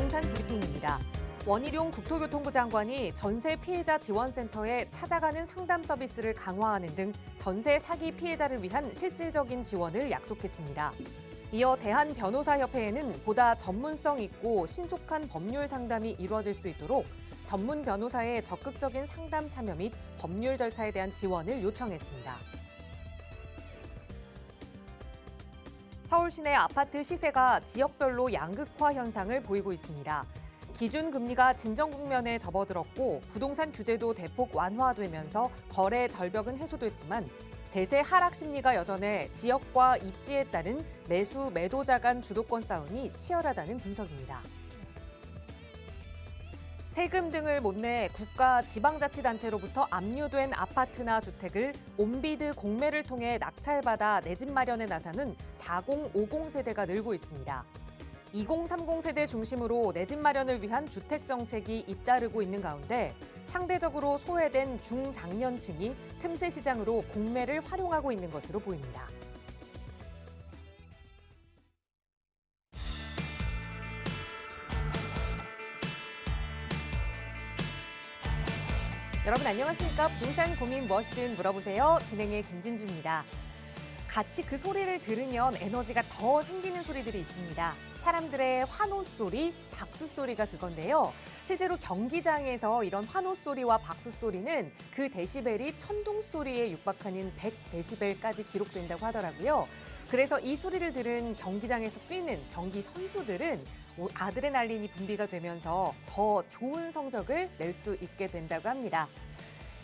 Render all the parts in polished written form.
부동산 브리핑입니다. 원희룡 국토교통부 장관이 전세 피해자 지원센터에 찾아가는 상담 서비스를 강화하는 등 전세 사기 피해자를 위한 실질적인 지원을 약속했습니다. 이어 대한변호사협회에는 보다 전문성 있고 신속한 법률 상담이 이루어질 수 있도록 전문 변호사의 적극적인 상담 참여 및 법률 절차에 대한 지원을 요청했습니다. 서울 시내 아파트 시세가 지역별로 양극화 현상을 보이고 있습니다. 기준금리가 진정 국면에 접어들었고 부동산 규제도 대폭 완화되면서 거래 절벽은 해소됐지만 대세 하락 심리가 여전해 지역과 입지에 따른 매수 매도자 간 주도권 싸움이 치열하다는 분석입니다. 세금 등을 못 내 국가 지방자치단체로부터 압류된 아파트나 주택을 온비드 공매를 통해 낙찰받아 내 집 마련에 나서는 4050 세대가 늘고 있습니다. 2030 세대 중심으로 내 집 마련을 위한 주택 정책이 잇따르고 있는 가운데 상대적으로 소외된 중장년층이 틈새 시장으로 공매를 활용하고 있는 것으로 보입니다. 여러분 안녕하십니까? 부동산 고민 무엇이든 물어보세요. 진행의 김진주입니다. 같이 그 소리를 들으면 에너지가 더 생기는 소리들이 있습니다. 사람들의 환호 소리, 박수 소리가 그건데요. 실제로 경기장에서 이런 환호 소리와 박수 소리는 그 데시벨이 천둥 소리에 육박하는 100데시벨까지 기록된다고 하더라고요. 그래서 이 소리를 들은 경기장에서 뛰는 경기 선수들은 아드레날린이 분비가 되면서 더 좋은 성적을 낼 수 있게 된다고 합니다.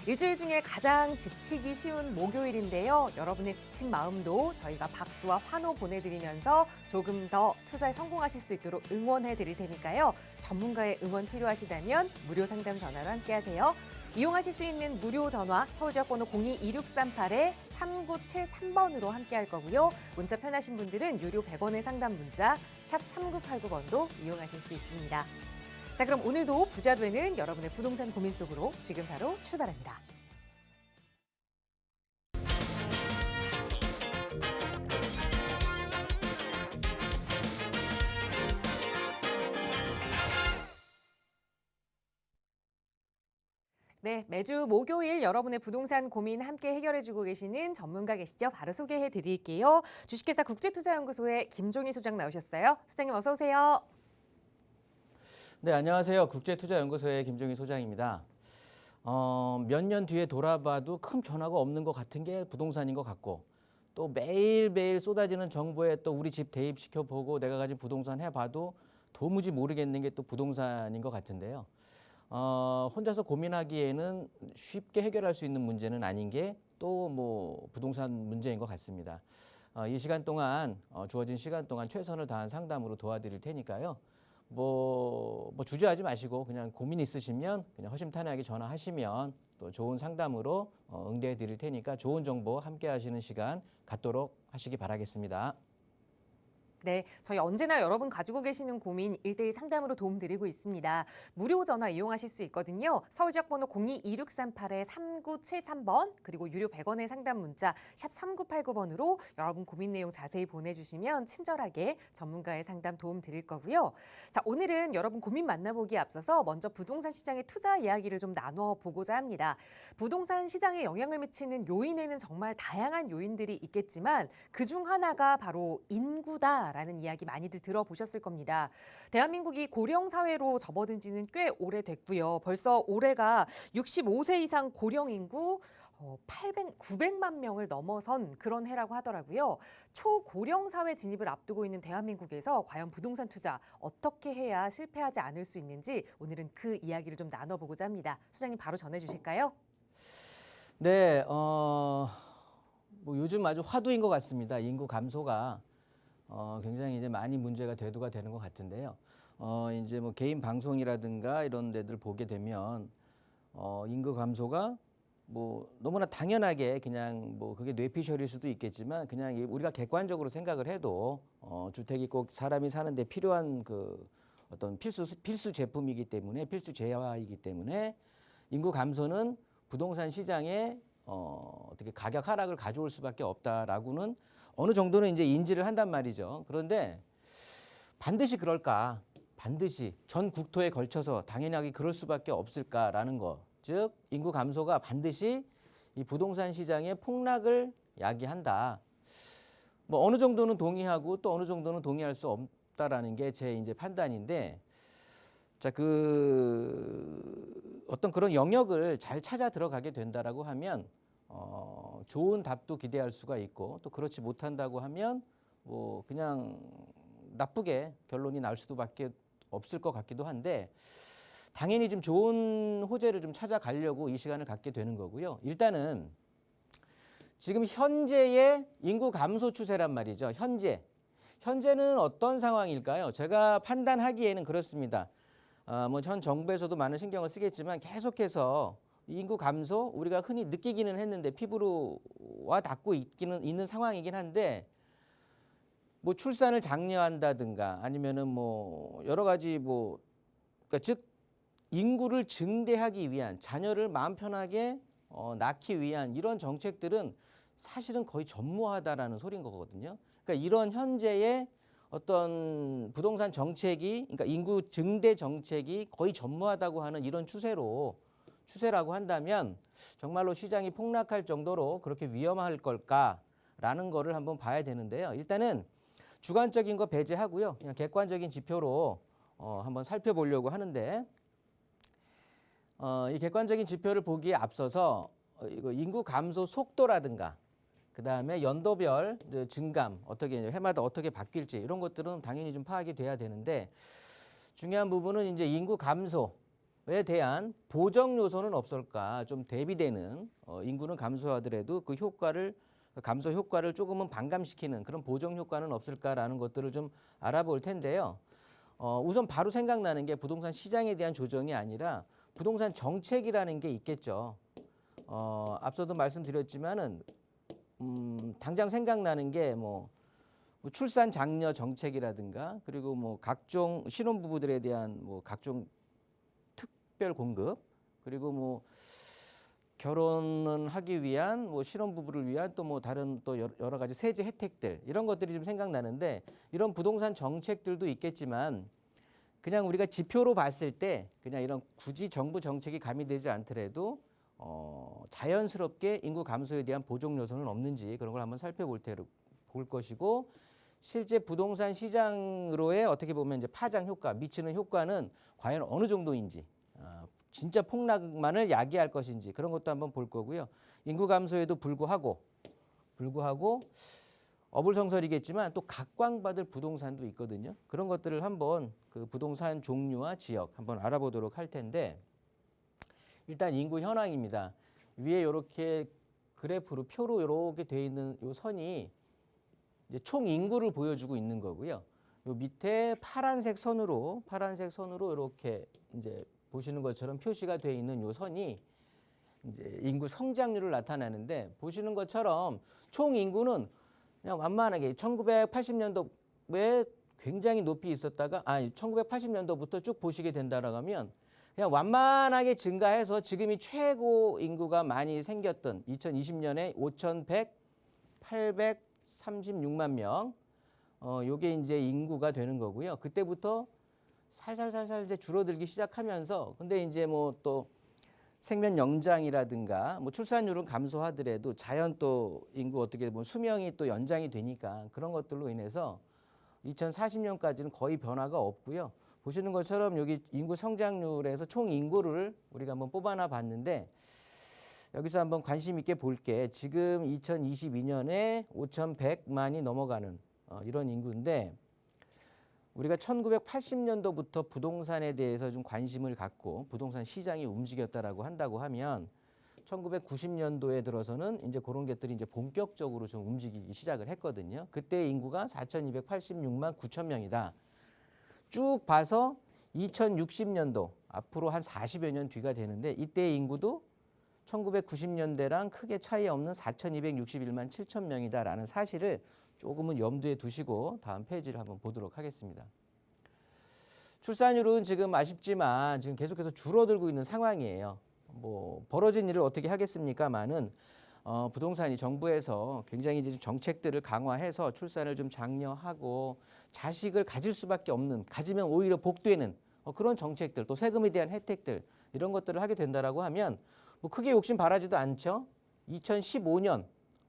일주일 중에 가장 지치기 쉬운 목요일인데요. 여러분의 지친 마음도 저희가 박수와 환호 보내드리면서 조금 더 투자에 성공하실 수 있도록 응원해 드릴 테니까요. 전문가의 응원 필요하시다면 무료 상담 전화로 함께하세요. 이용하실 수 있는 무료 전화 서울지역번호 02-2638-3973번으로 함께할 거고요. 문자 편하신 분들은 유료 100원의 상담 문자 샵 3989번도 이용하실 수 있습니다. 자, 그럼 오늘도 부자 되는 여러분의 부동산 고민 속으로 지금 바로 출발합니다. 네, 매주 목요일 여러분의 부동산 고민 함께 해결해주고 계시는 전문가 계시죠? 바로 소개해 드릴게요. 주식회사 국제투자연구소의 김종희 소장 나오셨어요. 소장님 어서 오세요. 네, 안녕하세요. 국제투자연구소의 김종희 소장입니다. 몇 년 뒤에 돌아봐도 큰 변화가 없는 것 같은 게 부동산인 것 같고 또 매일매일 쏟아지는 정보에 또 우리 집 대입시켜보고 내가 가진 부동산 해봐도 도무지 모르겠는 게 또 부동산인 것 같은데요. 혼자서 고민하기에는 쉽게 해결할 수 있는 문제는 아닌 게 또 뭐 부동산 문제인 것 같습니다. 이 시간 동안 주어진 시간 동안 최선을 다한 상담으로 도와드릴 테니까요. 뭐 주저하지 마시고 그냥 고민 있으시면 그냥 허심탄회하게 전화하시면 또 좋은 상담으로 응대해 드릴 테니까 좋은 정보 함께 하시는 시간 갖도록 하시기 바라겠습니다. 네, 저희 언제나 여러분 가지고 계시는 고민 1:1 상담으로 도움드리고 있습니다. 무료 전화 이용하실 수 있거든요. 서울지역번호 02-2638-3973번 그리고 유료 100원의 상담 문자 샵 3989번으로 여러분 고민 내용 자세히 보내주시면 친절하게 전문가의 상담 도움 드릴 거고요. 자, 오늘은 여러분 고민 만나보기에 앞서서 먼저 부동산 시장의 투자 이야기를 좀 나눠보고자 합니다. 부동산 시장에 영향을 미치는 요인에는 정말 다양한 요인들이 있겠지만 그중 하나가 바로 인구다. 라는 이야기 많이들 들어보셨을 겁니다. 대한민국이 고령 사회로 접어든 지는 꽤 오래됐고요. 벌써 올해가 65세 이상 고령 인구 900만 명을 넘어선 그런 해라고 하더라고요. 초고령 사회 진입을 앞두고 있는 대한민국에서 과연 부동산 투자 어떻게 해야 실패하지 않을 수 있는지 오늘은 그 이야기를 좀 나눠보고자 합니다. 소장님 바로 전해주실까요? 네, 뭐 요즘 아주 화두인 것 같습니다. 인구 감소가 굉장히 이제 많이 문제가 대두가 되는 것 같은데요. 이제 뭐 개인 방송이라든가 이런 데들 보게 되면 인구 감소가 뭐 너무나 당연하게 그냥 뭐 그게 뇌피셜일 수도 있겠지만 그냥 우리가 객관적으로 생각을 해도 주택이 꼭 사람이 사는데 필요한 그 어떤 필수 제품이기 때문에 필수 재화이기 때문에 인구 감소는 부동산 시장에 어떻게 가격 하락을 가져올 수밖에 없다라고는 어느 정도는 이제 인지를 한단 말이죠. 그런데 반드시 그럴까? 반드시 전 국토에 걸쳐서 당연하게 그럴 수밖에 없을까라는 것. 즉 인구 감소가 반드시 이 부동산 시장의 폭락을 야기한다. 뭐 어느 정도는 동의하고 또 어느 정도는 동의할 수 없다라는 게 제 이제 판단인데, 자, 어떤 그런 영역을 잘 찾아 들어가게 된다라고 하면 좋은 답도 기대할 수가 있고, 또 그렇지 못한다고 하면 뭐 그냥 나쁘게 결론이 날 수밖에 없을 것 같기도 한데, 당연히 좀 좋은 호재를 좀 찾아가려고 이 시간을 갖게 되는 거고요. 일단은 지금 현재의 인구 감소 추세란 말이죠. 현재는 어떤 상황일까요? 제가 판단하기에는 그렇습니다. 뭐 현 정부에서도 많은 신경을 쓰겠지만 계속해서 인구 감소 우리가 흔히 느끼기는 했는데 피부로 와 닿고 있는 상황이긴 한데, 뭐 출산을 장려한다든가 아니면은 뭐 여러 가지 뭐 그러니까 즉 인구를 증대하기 위한, 자녀를 마음 편하게 낳기 위한 이런 정책들은 사실은 거의 전무하다라는 소리인 거거든요. 그러니까 이런 현재의 어떤 부동산 정책이, 그러니까 인구 증대 정책이 거의 전무하다고 하는 이런 추세라고 한다면 정말로 시장이 폭락할 정도로 그렇게 위험할 걸까라는 거를 한번 봐야 되는데요. 일단은 주관적인 거 배제하고요. 그냥 객관적인 지표로 한번 살펴보려고 하는데, 이 객관적인 지표를 보기에 앞서서 이거 인구 감소 속도라든가 그다음에 연도별 증감, 어떻게 해마다 어떻게 바뀔지 이런 것들은 당연히 좀 파악이 돼야 되는데, 중요한 부분은 이제 인구 감소에 대한 보정 요소는 없을까, 좀 대비되는 인구는 감소하더라도 그 감소 효과를 조금은 반감시키는 그런 보정 효과는 없을까라는 것들을 좀 알아볼 텐데요. 우선 바로 생각나는 게 부동산 시장에 대한 조정이 아니라 부동산 정책이라는 게 있겠죠. 앞서도 말씀드렸지만은 당장 생각나는 게 뭐 출산 장려 정책이라든가, 그리고 뭐 각종 신혼부부들에 대한 뭐 각종 특별 공급, 그리고 뭐 결혼을 하기 위한 뭐 신혼부부를 위한 또 뭐 다른 또 여러 가지 세제 혜택들, 이런 것들이 좀 생각나는데, 이런 부동산 정책들도 있겠지만 그냥 우리가 지표로 봤을 때 그냥 이런 굳이 정부 정책이 가미되지 않더라도 자연스럽게 인구 감소에 대한 보정 요소는 없는지 그런 걸 한번 살펴볼 것이고, 실제 부동산 시장으로의 어떻게 보면 이제 파장 효과, 미치는 효과는 과연 어느 정도인지, 진짜 폭락만을 야기할 것인지 그런 것도 한번 볼 거고요. 인구 감소에도 불구하고 어불성설이겠지만 또 각광받을 부동산도 있거든요. 그런 것들을 한번 그 부동산 종류와 지역 한번 알아보도록 할 텐데, 일단 인구 현황입니다. 위에 이렇게 그래프로 표로 이렇게 돼 있는 요 선이 이제 총 인구를 보여주고 있는 거고요. 요 밑에 파란색 선으로 이렇게 이제 보시는 것처럼 표시가 돼 있는 요 선이 이제 인구 성장률을 나타내는데, 보시는 것처럼 총 인구는 그냥 완만하게 1980년도에 굉장히 높이 있었다가 1980년도부터 쭉 보시게 된다라고 하면 그냥 완만하게 증가해서 지금이 최고 인구가 많이 생겼던 2020년에 5,836만 명, 요게 이제 인구가 되는 거고요. 그때부터 살살살살 이제 줄어들기 시작하면서, 근데 이제 뭐 또 생명 연장이라든가 뭐 출산율은 감소하더라도 자연 또 인구 어떻게 보면 수명이 또 연장이 되니까 그런 것들로 인해서 2040년까지는 거의 변화가 없고요. 보시는 것처럼 여기 인구 성장률에서 총 인구를 우리가 한번 뽑아놔 봤는데, 여기서 한번 관심 있게 볼 게 지금 2022년에 5,100만이 넘어가는 이런 인구인데, 우리가 1980년도부터 부동산에 대해서 좀 관심을 갖고 부동산 시장이 움직였다라고 한다고 하면 1990년도에 들어서는 이제 그런 것들이 이제 본격적으로 좀 움직이기 시작을 했거든요. 그때 인구가 4,286만 9천 명이다. 쭉 봐서 2060년도 앞으로 한 40여 년 뒤가 되는데, 이때 인구도 1990년대랑 크게 차이 없는 4,261만 7천 명이다라는 사실을 조금은 염두에 두시고 다음 페이지를 한번 보도록 하겠습니다. 출산율은 지금 아쉽지만 지금 계속해서 줄어들고 있는 상황이에요. 뭐 벌어진 일을 어떻게 하겠습니까만은 부동산이 정부에서 굉장히 이제 정책들을 강화해서 출산을 좀 장려하고 자식을 가질 수밖에 없는, 가지면 오히려 복되는 그런 정책들, 또 세금에 대한 혜택들 이런 것들을 하게 된다라고 하면 뭐 크게 욕심 바라지도 않죠. 2015년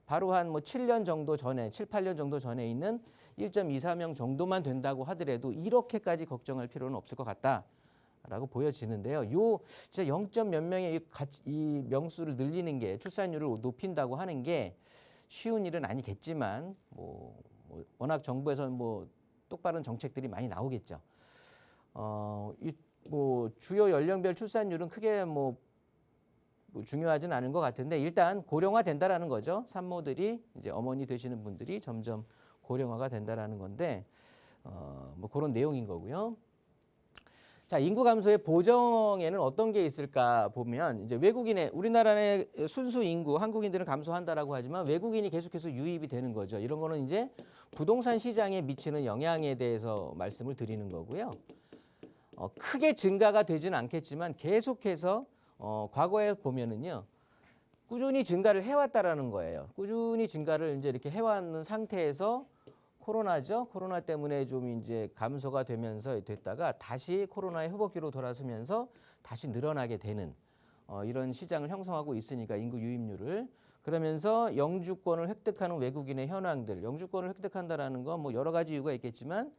바로 한 뭐 7년 정도 전에, 7, 8년 정도 전에 있는 1.24명 정도만 된다고 하더라도 이렇게까지 걱정할 필요는 없을 것 같다라고 보여지는데요. 요 진짜 0. 몇 명의 이 명수를 늘리는 게, 출산율을 높인다고 하는 게 쉬운 일은 아니겠지만 워낙 정부에서는 뭐 똑바른 정책들이 많이 나오겠죠. 뭐 주요 연령별 출산율은 크게 뭐 중요하진 않은 것 같은데 일단 고령화 된다라는 거죠. 산모들이 이제 어머니 되시는 분들이 점점 고령화가 된다라는 건데 뭐 그런 내용인 거고요. 자, 인구 감소의 보정에는 어떤 게 있을까 보면 이제 외국인의, 우리나라의 순수 인구 한국인들은 감소한다라고 하지만 외국인이 계속해서 유입이 되는 거죠. 이런 거는 이제 부동산 시장에 미치는 영향에 대해서 말씀을 드리는 거고요. 크게 증가가 되지는 않겠지만 계속해서 과거에 보면은요, 꾸준히 증가를 해왔다라는 거예요. 꾸준히 증가를 이제 이렇게 해왔는 상태에서 코로나죠. 코로나 때문에 좀 이제 감소가 되면서 됐다가 다시 코로나의 회복기로 돌아서면서 다시 늘어나게 되는 이런 시장을 형성하고 있으니까 인구 유입률을. 그러면서 영주권을 획득하는 외국인의 현황들, 영주권을 획득한다라는 건 뭐 여러 가지 이유가 있겠지만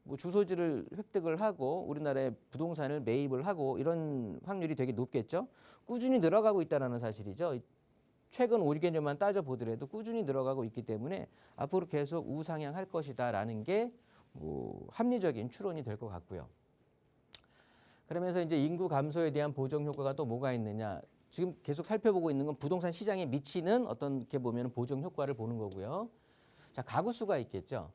뭐 주소지를 획득을 하고 우리나라에 부동산을 매입을 하고 이런 확률이 되게 높겠죠. 꾸준히 늘어가고 있다는 사실이죠. 최근 5개년만 따져보더라도 꾸준히 늘어가고 있기 때문에 앞으로 계속 우상향할 것이다라는 게 뭐 합리적인 추론이 될 것 같고요. 그러면서 이제 인구 감소에 대한 보정 효과가 또 뭐가 있느냐. 지금 계속 살펴보고 있는 건 부동산 시장에 미치는 어떻게 보면 보정 효과를 보는 거고요. 자, 가구 수가 있겠죠.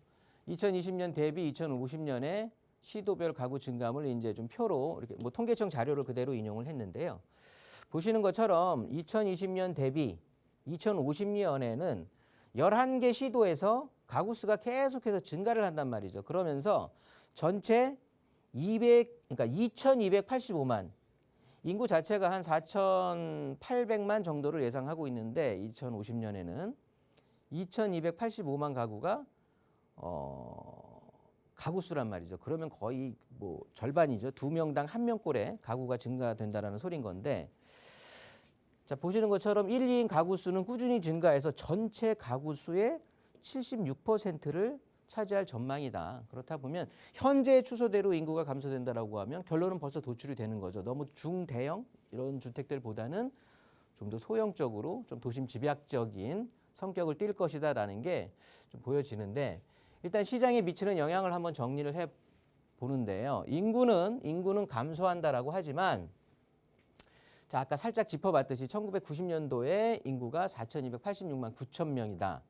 2020년 대비 2050년에 시도별 가구 증감을 이제 좀 표로 이렇게 뭐 통계청 자료를 그대로 인용을 했는데요. 보시는 것처럼 2020년 대비 2050년에는 11개 시도에서 가구 수가 계속해서 증가를 한단 말이죠. 그러면서 전체 2285만, 인구 자체가 한 4,800만 정도를 예상하고 있는데 2050년에는 2285만 가구가 가구 수란 말이죠. 그러면 거의 뭐 절반이죠. 2명당 1명꼴의 가구가 증가된다라는 소린 건데, 자, 보시는 것처럼 1, 2인 가구 수는 꾸준히 증가해서 전체 가구 수의 76%를 차지할 전망이다. 그렇다 보면 현재 추소대로 인구가 감소된다라고 하면 결론은 벌써 도출이 되는 거죠. 너무 중대형 이런 주택들보다는 좀 더 소형적으로 좀 도심 집약적인 성격을 띨 것이다라는 게 좀 보여지는데, 일단 시장에 미치는 영향을 한번 정리를 해 보는데요. 인구는 감소한다라고 하지만, 자, 아까 살짝 짚어봤듯이 1990년도에 인구가 4,286만 9천 명이다.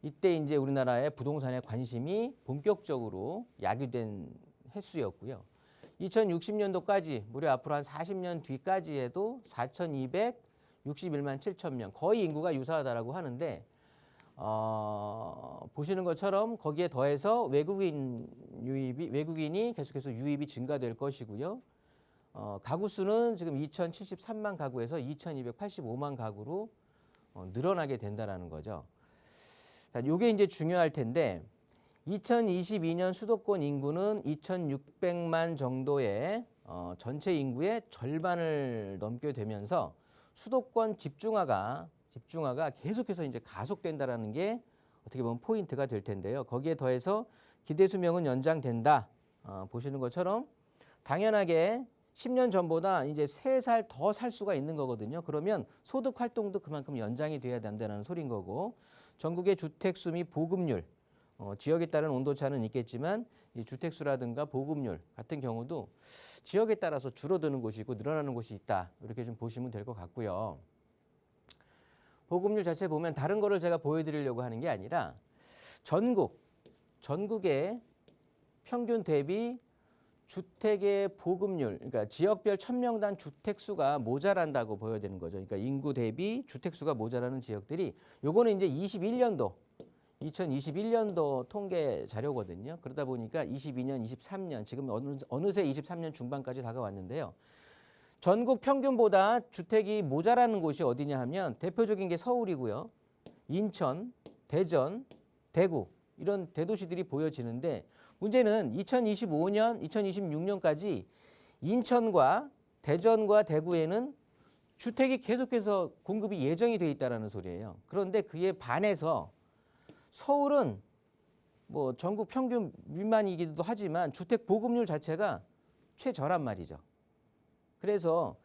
이때 이제 우리나라의 부동산에 관심이 본격적으로 야기된 횟수였고요. 2060년도까지 무려 앞으로 한 40년 뒤까지에도 4,261만 7천 명, 거의 인구가 유사하다라고 하는데, 보시는 것처럼 거기에 더해서 외국인이 계속해서 유입이 증가될 것이고요. 가구 수는 지금 2,073만 가구에서 2,285만 가구로 늘어나게 된다라는 거죠. 자, 이게 이제 중요할 텐데, 2022년 수도권 인구는 2,600만 정도의 전체 인구의 절반을 넘게 되면서 수도권 집중화가 계속해서 이제 가속된다라는 게 어떻게 보면 포인트가 될 텐데요. 거기에 더해서 기대 수명은 연장된다. 보시는 것처럼 당연하게 10년 전보다 이제 3살 더 살 수가 있는 거거든요. 그러면 소득 활동도 그만큼 연장이 돼야 된다는 소린 거고, 전국의 주택수 및 보급률, 지역에 따른 온도차는 있겠지만 이 주택수라든가 보급률 같은 경우도 지역에 따라서 줄어드는 곳이 있고 늘어나는 곳이 있다. 이렇게 좀 보시면 될 것 같고요. 보급률 자체 보면 다른 거를 제가 보여드리려고 하는 게 아니라 전국의 평균 대비 주택의 보급률, 그러니까 지역별 1000명당 주택수가 모자란다고 보여야 되는 거죠. 그러니까 인구 대비 주택수가 모자라는 지역들이, 요거는 이제 2021년도 통계 자료거든요. 그러다 보니까 22년, 23년, 지금 어느새 23년 중반까지 다가왔는데요. 전국 평균보다 주택이 모자라는 곳이 어디냐 하면 대표적인 게 서울이고요. 인천, 대전, 대구 이런 대도시들이 보여지는데 문제는 2025년, 2026년까지 인천과 대전과 대구에는 주택이 계속해서 공급이 예정이 돼 있다는 소리예요. 그런데 그에 반해서 서울은 뭐 전국 평균 미만이기도 하지만 주택 보급률 자체가 최저란 말이죠. 그래서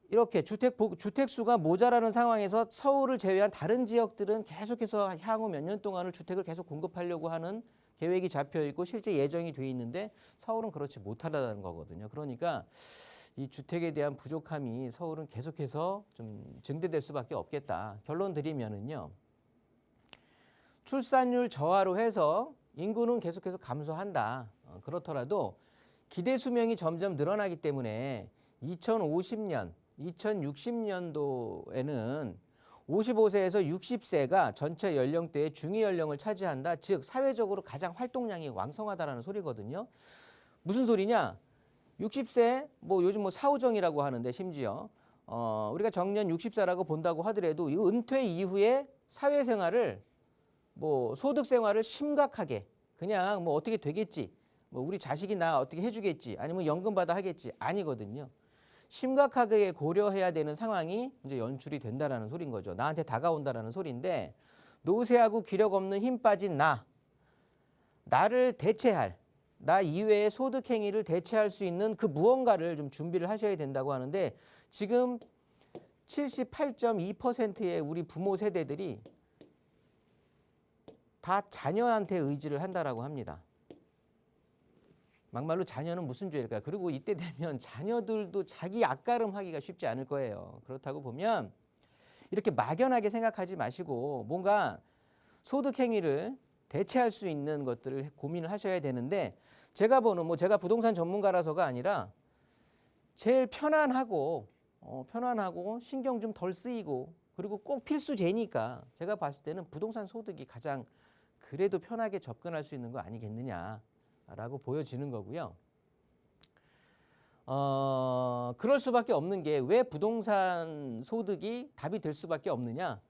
이렇게 주택 수가 모자라는 상황에서 서울을 제외한 다른 지역들은 계속해서 향후 몇 년 동안을 주택을 계속 공급하려고 하는 계획이 잡혀 있고 실제 예정이 돼 있는데 서울은 그렇지 못하다는 거거든요. 그러니까 이 주택에 대한 부족함이 서울은 계속해서 좀 증대될 수밖에 없겠다. 결론 드리면은요. 출산율 저하로 해서 인구는 계속해서 감소한다. 그렇더라도 기대 수명이 점점 늘어나기 때문에 2050년, 2060년도에는 55세에서 60세가 전체 연령대의 중위 연령을 차지한다. 즉 사회적으로 가장 활동량이 왕성하다라는 소리거든요. 무슨 소리냐? 60세 뭐 요즘 뭐 사후정이라고 하는데 심지어 우리가 정년 60세라고 본다고 하더라도 이 은퇴 이후에 사회생활을 뭐 소득 생활을 심각하게 그냥 뭐 어떻게 되겠지. 뭐 우리 자식이 나 어떻게 해주겠지. 아니면 연금 받아 하겠지. 아니거든요. 심각하게 고려해야 되는 상황이 이제 연출이 된다라는 소리인 거죠. 나한테 다가온다라는 소리인데 노쇠하고 기력 없는 힘 빠진 나를 대체할 나 이외의 소득 행위를 대체할 수 있는 그 무언가를 좀 준비를 하셔야 된다고 하는데 지금 78.2%의 우리 부모 세대들이 다 자녀한테 의지를 한다라고 합니다. 막말로 자녀는 무슨 죄일까요? 그리고 이때 되면 자녀들도 자기 앞가름하기가 쉽지 않을 거예요. 그렇다고 보면 이렇게 막연하게 생각하지 마시고 뭔가 소득 행위를 대체할 수 있는 것들을 고민을 하셔야 되는데 제가 보는 제가 부동산 전문가라서가 아니라 제일 편안하고 신경 좀 덜 쓰이고 그리고 꼭 필수제니까 제가 봤을 때는 부동산 소득이 가장 그래도 편하게 접근할 수 있는 거 아니겠느냐라고 보여지는 거고요. 그럴 수밖에 없는 게 왜 부동산 소득이 답이 될 수밖에 없느냐?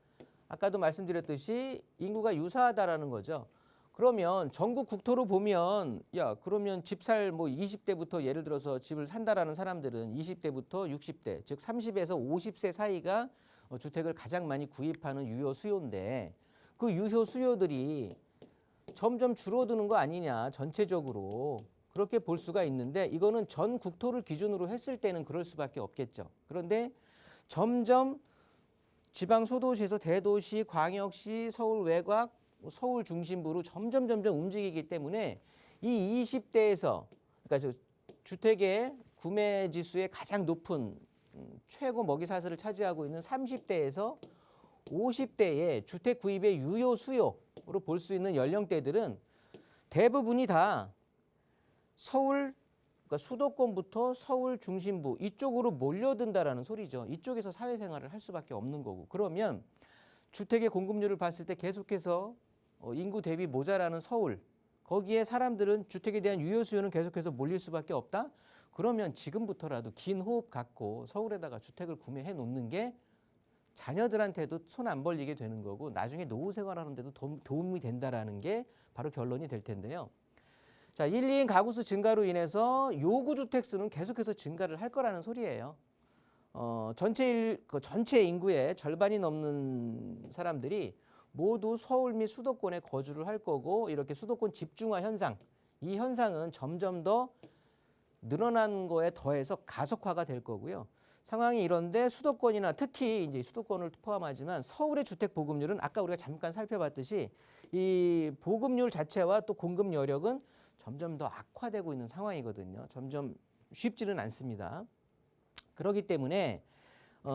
아까도 말씀드렸듯이 인구가 유사하다라는 거죠. 그러면 전국 국토로 보면 그러면 집 살 20대부터 예를 들어서 집을 산다라는 사람들은 20대부터 60대 즉 30에서 50세 사이가 주택을 가장 많이 구입하는 유효 수요인데 그 유효 수요들이 점점 줄어드는 거 아니냐 전체적으로 그렇게 볼 수가 있는데 이거는 전 국토를 기준으로 했을 때는 그럴 수밖에 없겠죠. 그런데 점점 지방 소도시에서 대도시, 광역시, 서울 외곽, 서울 중심부로 점점 움직이기 때문에 이 20대에서 그러니까 주택의 구매 지수의 가장 높은 최고 먹이사슬을 차지하고 있는 30대에서 50대의 주택 구입의 유효 수요로 볼 수 있는 연령대들은 대부분이 다 서울 그러니까 수도권부터 서울 중심부 이쪽으로 몰려든다라는 소리죠. 이쪽에서 사회생활을 할 수밖에 없는 거고 그러면 주택의 공급률을 봤을 때 계속해서 인구 대비 모자라는 서울 거기에 사람들은 주택에 대한 유효 수요는 계속해서 몰릴 수밖에 없다. 그러면 지금부터라도 긴 호흡 갖고 서울에다가 주택을 구매해 놓는 게 자녀들한테도 손 안 벌리게 되는 거고 나중에 노후 생활하는 데도 도움이 된다라는 게 바로 결론이 될 텐데요. 자, 1, 2인 가구 수 증가로 인해서 요구 주택 수는 계속해서 증가를 할 거라는 소리예요. 전체 인구의 절반이 넘는 사람들이 모두 서울 및 수도권에 거주를 할 거고 이렇게 수도권 집중화 현상, 이 현상은 점점 더 늘어난 거에 더해서 가속화가 될 거고요. 상황이 이런데 수도권이나 특히 이제 수도권을 포함하지만 서울의 주택 보급률은 아까 우리가 잠깐 살펴봤듯이 이 보급률 자체와 또 공급 여력은 점점 더 악화되고 있는 상황이거든요. 점점 쉽지는 않습니다. 그렇기 때문에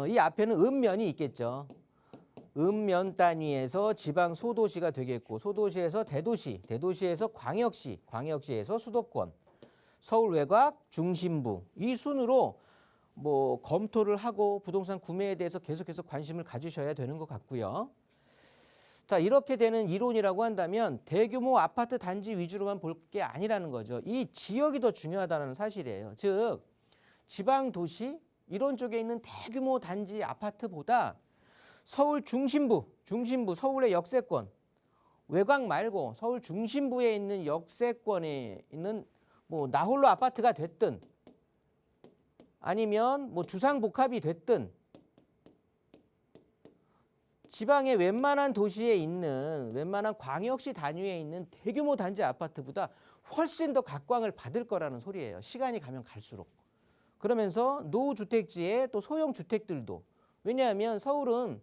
이 앞에는 읍면이 있겠죠. 읍면 단위에서 지방 소도시가 되겠고 소도시에서 대도시, 대도시에서 광역시, 광역시에서 수도권, 서울 외곽, 중심부 이 순으로 검토를 하고 부동산 구매에 대해서 계속해서 관심을 가지셔야 되는 것 같고요. 자, 이렇게 되는 이론이라고 한다면 대규모 아파트 단지 위주로만 볼 게 아니라는 거죠. 이 지역이 더 중요하다는 사실이에요. 즉 지방 도시 이런 쪽에 있는 대규모 단지 아파트보다 서울 중심부, 서울의 역세권, 외곽 말고 서울 중심부에 있는 역세권에 있는 뭐 나홀로 아파트가 됐든 아니면 뭐 주상복합이 됐든 지방의 웬만한 도시에 있는 웬만한 광역시 단위에 있는 대규모 단지 아파트보다 훨씬 더 각광을 받을 거라는 소리예요. 시간이 가면 갈수록. 그러면서 노후주택지에 또 소형주택들도, 왜냐하면 서울은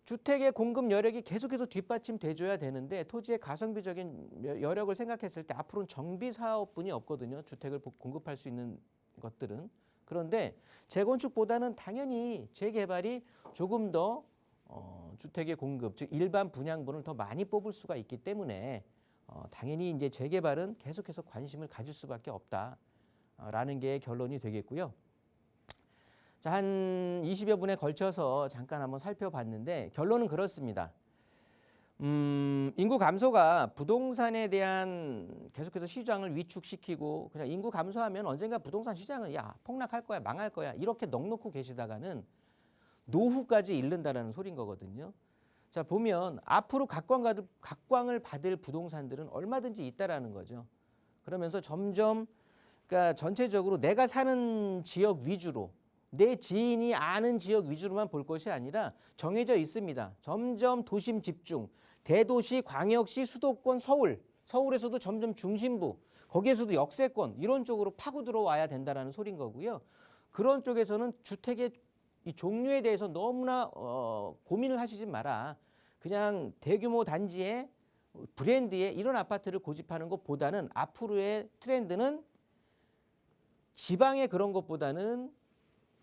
주택의 공급 여력이 계속해서 뒷받침돼 줘야 되는데 토지의 가성비적인 여력을 생각했을 때 앞으로는 정비 사업뿐이 없거든요. 주택을 공급할 수 있는 것들은. 그런데 재건축보다는 당연히 재개발이 조금 더 주택의 공급, 즉 일반 분양분을 더 많이 뽑을 수가 있기 때문에 당연히 이제 재개발은 계속해서 관심을 가질 수밖에 없다라는 게 결론이 되겠고요. 자, 한 20여 분에 걸쳐서 잠깐 한번 살펴봤는데 결론은 그렇습니다. 인구 감소가 부동산에 대한 계속해서 시장을 위축시키고 그냥 인구 감소하면 언젠가 부동산 시장은 폭락할 거야, 망할 거야 이렇게 넋놓고 계시다가는 노후까지 잃는다라는 소린 거거든요. 자, 보면 앞으로 각광을 받을 부동산들은 얼마든지 있다라는 거죠. 그러면서 점점 그러니까 전체적으로 내가 사는 지역 위주로 내 지인이 아는 지역 위주로만 볼 것이 아니라 정해져 있습니다. 점점 도심 집중, 대도시, 광역시, 수도권, 서울에서도 점점 중심부, 거기에서도 역세권 이런 쪽으로 파고 들어와야 된다라는 소린 거고요. 그런 쪽에서는 주택의 이 종류에 대해서 너무나 고민을 하시지 마라. 그냥 대규모 단지에 브랜드에 이런 아파트를 고집하는 것보다는 앞으로의 트렌드는 지방의 그런 것보다는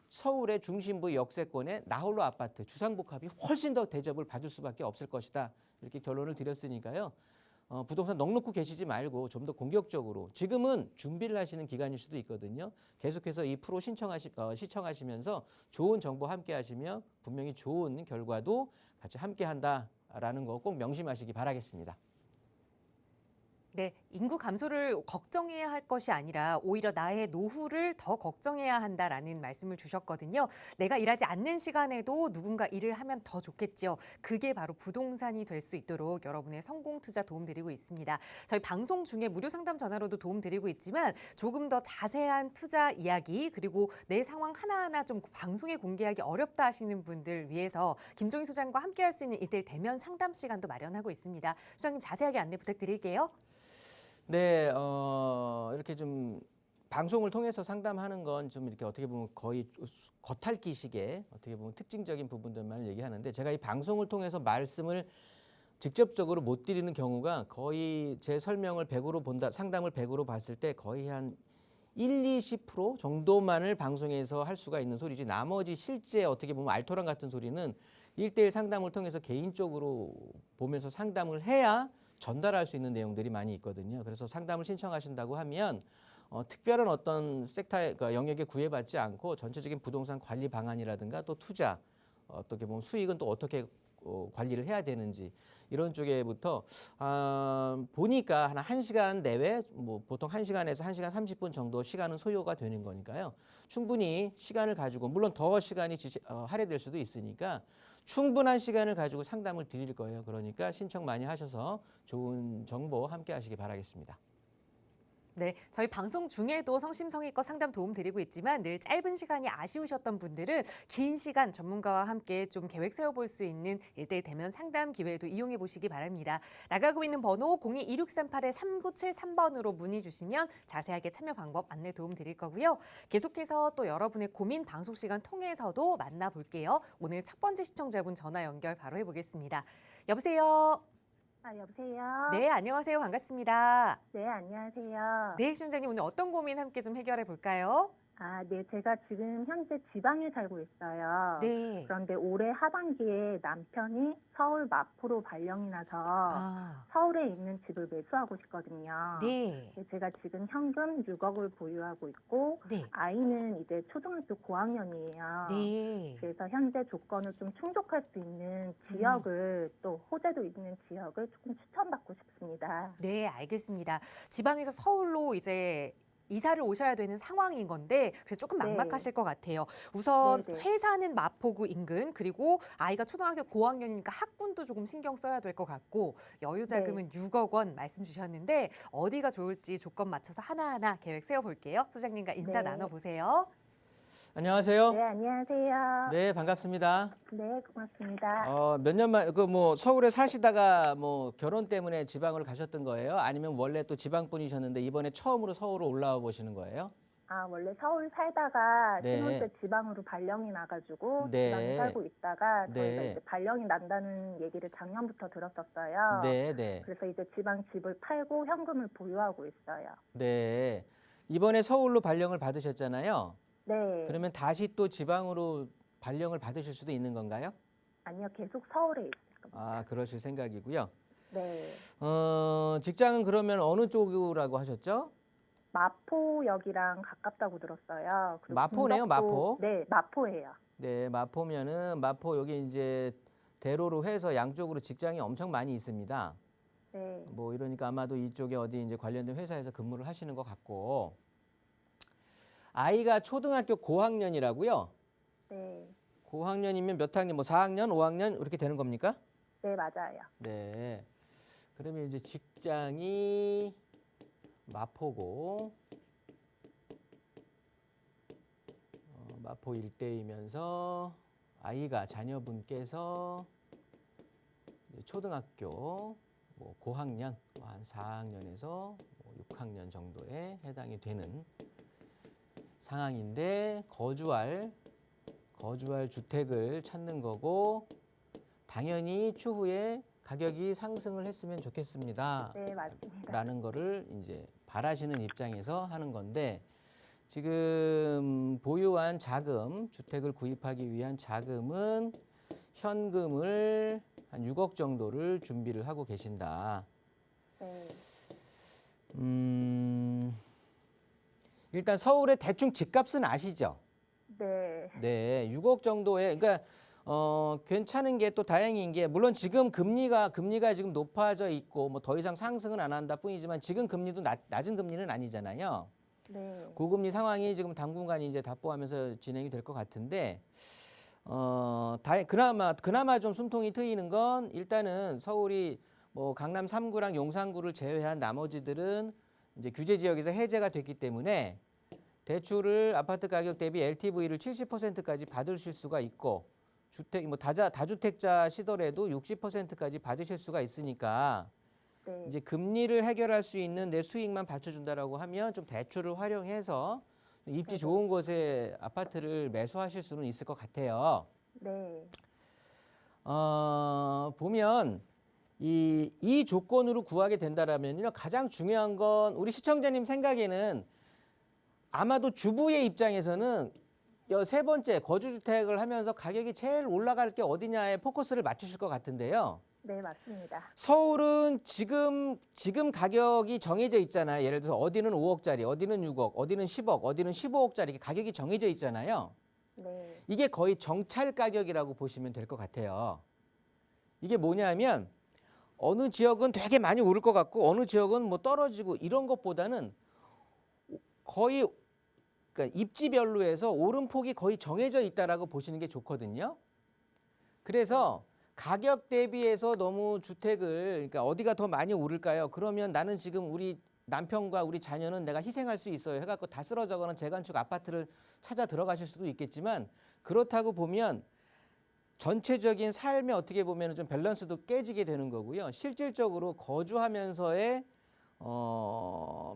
서울의 중심부 역세권의 나홀로 아파트, 주상복합이 훨씬 더 대접을 받을 수밖에 없을 것이다. 이렇게 결론을 드렸으니까요. 부동산 넋놓고 계시지 말고 좀 더 공격적으로 지금은 준비를 하시는 기간일 수도 있거든요. 계속해서 이 프로 시청하시면서 좋은 정보 함께 하시면 분명히 좋은 결과도 같이 함께 한다라는 거 꼭 명심하시기 바라겠습니다. 네, 인구 감소를 걱정해야 할 것이 아니라 오히려 나의 노후를 더 걱정해야 한다라는 말씀을 주셨거든요. 내가 일하지 않는 시간에도 누군가 일을 하면 더 좋겠죠. 그게 바로 부동산이 될 수 있도록 여러분의 성공 투자 도움드리고 있습니다. 저희 방송 중에 무료 상담 전화로도 도움드리고 있지만 조금 더 자세한 투자 이야기 그리고 내 상황 하나하나 좀 방송에 공개하기 어렵다 하시는 분들 위해서 김종희 소장과 함께할 수 있는 1:1 대면 상담 시간도 마련하고 있습니다. 소장님 자세하게 안내 부탁드릴게요. 네, 이렇게 좀 방송을 통해서 상담하는 건 좀 이렇게 어떻게 보면 거의 겉핥기식의 어떻게 보면 특징적인 부분들만 얘기하는데 제가 이 방송을 통해서 말씀을 직접적으로 못 드리는 경우가 거의 제 설명을 100으로 본다, 상담을 100으로 봤을 때 거의 한 20% 정도만을 방송에서 할 수가 있는 소리지 나머지 실제 어떻게 보면 알토란 같은 소리는 1:1 상담을 통해서 개인적으로 보면서 상담을 해야 전달할 수 있는 내용들이 많이 있거든요. 그래서 상담을 신청하신다고 하면 특별한 어떤 섹터의 그러니까 영역에 구애받지 않고 전체적인 부동산 관리 방안이라든가 또 투자 어떻게 보면 수익은 또 어떻게 관리를 해야 되는지 이런 쪽에부터 보니까 한 1시간 내외 뭐 보통 1시간에서 1시간 30분 정도 시간은 소요가 되는 거니까요. 충분히 시간을 가지고 물론 더 시간이 할애될 수도 있으니까 충분한 시간을 가지고 상담을 드릴 거예요. 그러니까 신청 많이 하셔서 좋은 정보 함께 하시기 바라겠습니다. 네, 저희 방송 중에도 성심성의껏 상담 도움 드리고 있지만 늘 짧은 시간이 아쉬우셨던 분들은 긴 시간 전문가와 함께 좀 계획 세워볼 수 있는 1:1 대면 상담 기회도 이용해 보시기 바랍니다. 나가고 있는 번호 02-2638-3973번으로 문의 주시면 자세하게 참여 방법 안내 도움 드릴 거고요. 계속해서 또 여러분의 고민 방송 시간 통해서도 만나볼게요. 오늘 첫 번째 시청자분 전화 연결 바로 해보겠습니다. 여보세요? 여보세요? 네, 안녕하세요. 반갑습니다. 네, 안녕하세요. 네, 시청자님 오늘 어떤 고민 함께 좀 해결해 볼까요? 네, 제가 지금 현재 지방에 살고 있어요. 네. 그런데 올해 하반기에 남편이 서울 마포로 발령이 나서 서울에 있는 집을 매수하고 싶거든요. 네. 제가 지금 현금 6억을 보유하고 있고 네. 아이는 이제 초등학교 고학년이에요. 네. 그래서 현재 조건을 좀 충족할 수 있는 지역을 또 호재도 있는 지역을 조금 추천받고 싶습니다. 네, 알겠습니다. 지방에서 서울로 이제 이사를 오셔야 되는 상황인 건데 그래서 조금 네. 막막하실 것 같아요. 우선 네네. 회사는 마포구 인근 그리고 아이가 초등학교 고학년이니까 학군도 조금 신경 써야 될 것 같고 여유 자금은 6억 원 말씀 주셨는데 어디가 좋을지 조건 맞춰서 하나하나 계획 세워볼게요. 소장님과 인사 네. 나눠보세요. 안녕하세요. 네, 안녕하세요. 네, 반갑습니다. 네, 고맙습니다. 몇 년만 서울에 사시다가 뭐 결혼 때문에 지방을 가셨던 거예요? 아니면 원래 또 지방 분이셨는데 이번에 처음으로 서울로 올라와 보시는 거예요? 아, 원래 서울 살다가 네. 신혼 때 지방으로 발령이 나가지고 네. 지방에 살고 있다가 저희가 네. 이제 발령이 난다는 얘기를 작년부터 들었었어요. 네, 네. 그래서 이제 지방 집을 팔고 현금을 보유하고 있어요. 네. 이번에 서울로 발령을 받으셨잖아요. 네. 그러면 다시 또 지방으로 발령을 받으실 수도 있는 건가요? 아니요, 계속 서울에 있을 겁니다. 아, 그러실 생각이고요. 네. 직장은 그러면 어느 쪽이라고 하셨죠? 마포역이랑 가깝다고 들었어요. 그리고 마포네요, 마포. 네, 마포예요. 네, 마포면은 마포 여기 이제 대로로 해서 양쪽으로 직장이 엄청 많이 있습니다. 네. 뭐 이러니까 아마도 이쪽에 어디 이제 관련된 회사에서 근무를 하시는 것 같고 아이가 초등학교 고학년이라고요? 네. 고학년이면 몇 학년? 뭐 4학년, 5학년 이렇게 되는 겁니까? 네, 맞아요. 네. 그러면 이제 직장이 마포고 마포 일대이면서 아이가 자녀분께서 초등학교 뭐 고학년 한 4학년에서 6학년 정도에 해당이 되는 상황인데 거주할 주택을 찾는 거고 당연히 추후에 가격이 상승을 했으면 좋겠습니다. 네, 맞습니다. 라는 거를 이제 바라시는 입장에서 하는 건데 지금 보유한 자금, 주택을 구입하기 위한 자금은 현금을 한 6억 정도를 준비를 하고 계신다. 네. 일단 서울의 대충 집값은 아시죠? 네. 네, 6억 정도에 그러니까 괜찮은 게 또 다행인 게 물론 지금 금리가 지금 높아져 있고 뭐 더 이상 상승은 안 한다 뿐이지만 지금 금리도 낮은 금리는 아니잖아요. 네. 고금리 상황이 지금 당분간 이제 답보하면서 진행이 될 것 같은데 그나마 좀 숨통이 트이는 건 일단은 서울이 뭐 강남 3구랑 용산구를 제외한 나머지들은 이제 규제 지역에서 해제가 됐기 때문에 대출을 아파트 가격 대비 LTV를 70%까지 받으실 수가 있고 주택 뭐 다주택자 시더라도 60%까지 받으실 수가 있으니까 네. 이제 금리를 해결할 수 있는 내 수익만 받쳐준다라고 하면 좀 대출을 활용해서 입지 좋은 곳에 아파트를 매수하실 수는 있을 것 같아요. 네. 보면 이 조건으로 구하게 된다라면요 가장 중요한 건 우리 시청자님 생각에는 아마도 주부의 입장에서는 세 번째 거주주택을 하면서 가격이 제일 올라갈 게 어디냐에 포커스를 맞추실 것 같은데요. 네, 맞습니다. 서울은 지금 가격이 정해져 있잖아요. 예를 들어서 어디는 5억짜리, 어디는 6억, 어디는 10억, 어디는 15억짜리 가격이 정해져 있잖아요. 네. 이게 거의 정찰 가격이라고 보시면 될 것 같아요. 이게 뭐냐면 어느 지역은 되게 많이 오를 것 같고 어느 지역은 뭐 떨어지고 이런 것보다는 거의 그러니까 입지별로 해서 오름폭이 거의 정해져 있다라고 보시는 게 좋거든요. 그래서 가격 대비해서 너무 주택을 그러니까 어디가 더 많이 오를까요? 그러면 나는 지금 우리 남편과 우리 자녀는 내가 희생할 수 있어요 해갖고 다 쓰러져가는 재건축 아파트를 찾아 들어가실 수도 있겠지만 그렇다고 보면 전체적인 삶에 어떻게 보면 좀 밸런스도 깨지게 되는 거고요. 실질적으로 거주하면서의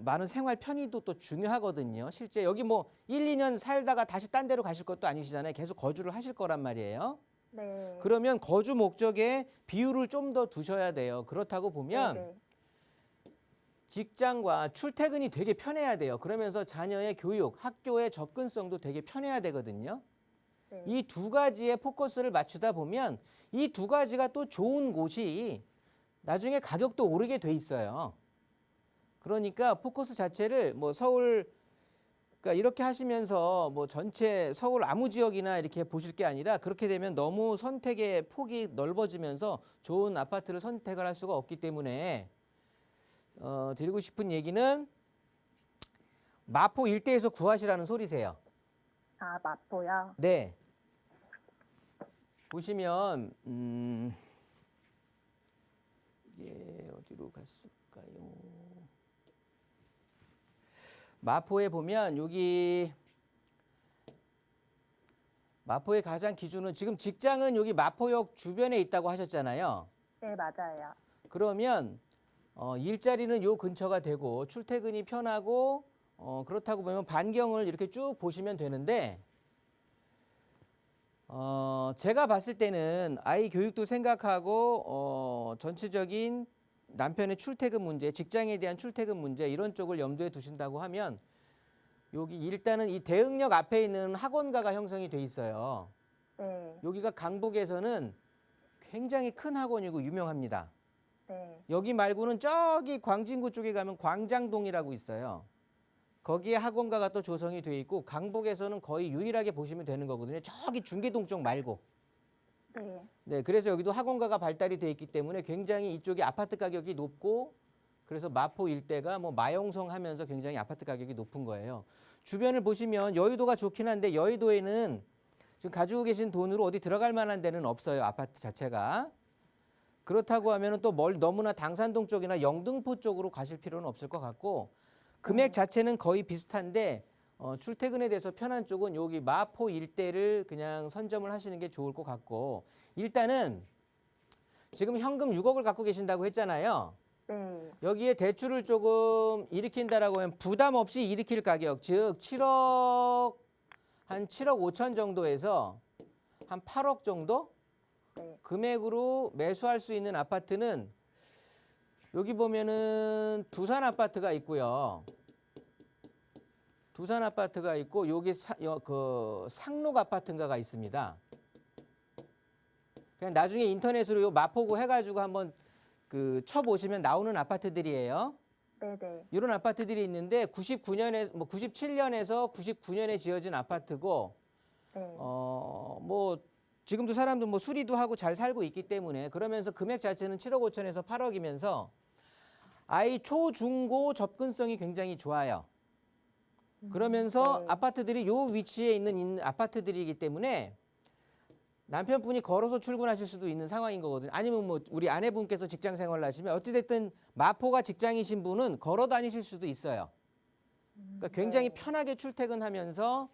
많은 생활 편의도 또 중요하거든요. 실제 여기 뭐 1, 2년 살다가 다시 딴 데로 가실 것도 아니시잖아요. 계속 거주를 하실 거란 말이에요. 네. 그러면 거주 목적에 비율을 좀 더 두셔야 돼요. 그렇다고 보면 네. 직장과 출퇴근이 되게 편해야 돼요. 그러면서 자녀의 교육, 학교의 접근성도 되게 편해야 되거든요. 네. 이 두 가지에 포커스를 맞추다 보면 이 두 가지가 또 좋은 곳이 나중에 가격도 오르게 돼 있어요. 그러니까 포커스 자체를 뭐 서울 그러니까 이렇게 하시면서 뭐 전체 서울 아무 지역이나 이렇게 보실 게 아니라 그렇게 되면 너무 선택의 폭이 넓어지면서 좋은 아파트를 선택을 할 수가 없기 때문에 드리고 싶은 얘기는 마포 일대에서 구하시라는 소리세요. 아, 마포요? 네. 보시면 이게 어디로 갔을까요? 마포에 보면 여기 마포의 가장 기준은 지금 직장은 여기 마포역 주변에 있다고 하셨잖아요. 네, 맞아요. 그러면 일자리는 요 근처가 되고 출퇴근이 편하고 그렇다고 보면 반경을 이렇게 쭉 보시면 되는데 제가 봤을 때는 아이 교육도 생각하고 전체적인 남편의 출퇴근 문제, 직장에 대한 출퇴근 문제 이런 쪽을 염두에 두신다고 하면 여기 일단은 이 대흥역 앞에 있는 학원가가 형성이 돼 있어요. 네, 여기가 강북에서는 굉장히 큰 학원이고 유명합니다. 네, 여기 말고는 저기 광진구 쪽에 가면 광장동이라고 있어요. 거기에 학원가가 또 조성이 돼 있고 강북에서는 거의 유일하게 보시면 되는 거거든요. 저기 중계동 쪽 말고. 네, 네, 그래서 여기도 학원가가 발달이 돼 있기 때문에 굉장히 이쪽이 아파트 가격이 높고 그래서 마포 일대가 뭐 마용성 하면서 굉장히 아파트 가격이 높은 거예요. 주변을 보시면 여의도가 좋긴 한데 여의도에는 지금 가지고 계신 돈으로 어디 들어갈 만한 데는 없어요. 아파트 자체가. 그렇다고 하면은 또 너무나 당산동 쪽이나 영등포 쪽으로 가실 필요는 없을 것 같고 금액 자체는 거의 비슷한데 출퇴근에 대해서 편한 쪽은 여기 마포 일대를 그냥 선점을 하시는 게 좋을 것 같고 일단은 지금 현금 6억을 갖고 계신다고 했잖아요. 네, 여기에 대출을 조금 일으킨다라고 하면 부담 없이 일으킬 가격, 즉 7억 한 7억 5천 정도에서 한 8억 정도 네, 금액으로 매수할 수 있는 아파트는 여기 보면은 두산 아파트가 있고요. 두산 아파트가 있고 여기 그 상록 아파트인가가 있습니다. 그냥 나중에 인터넷으로 요 마포구 해가지고 한번 그 쳐보시면 나오는 아파트들이에요. 네, 네, 이런 아파트들이 있는데 99년에 뭐 97년에서 99년에 지어진 아파트고 네, 뭐 지금도 사람들 뭐 수리도 하고 잘 살고 있기 때문에 그러면서 금액 자체는 7억 5천에서 8억이면서 아이 초중고 접근성이 굉장히 좋아요. 그러면서 네. 아파트들이 요 위치에 있는 아파트들이기 때문에 남편분이 걸어서 출근하실 수도 있는 상황인 거거든요. 아니면 뭐 우리 아내분께서 직장 생활을 하시면 어찌됐든 마포가 직장이신 분은 걸어 다니실 수도 있어요. 그러니까 굉장히 네. 편하게 출퇴근하면서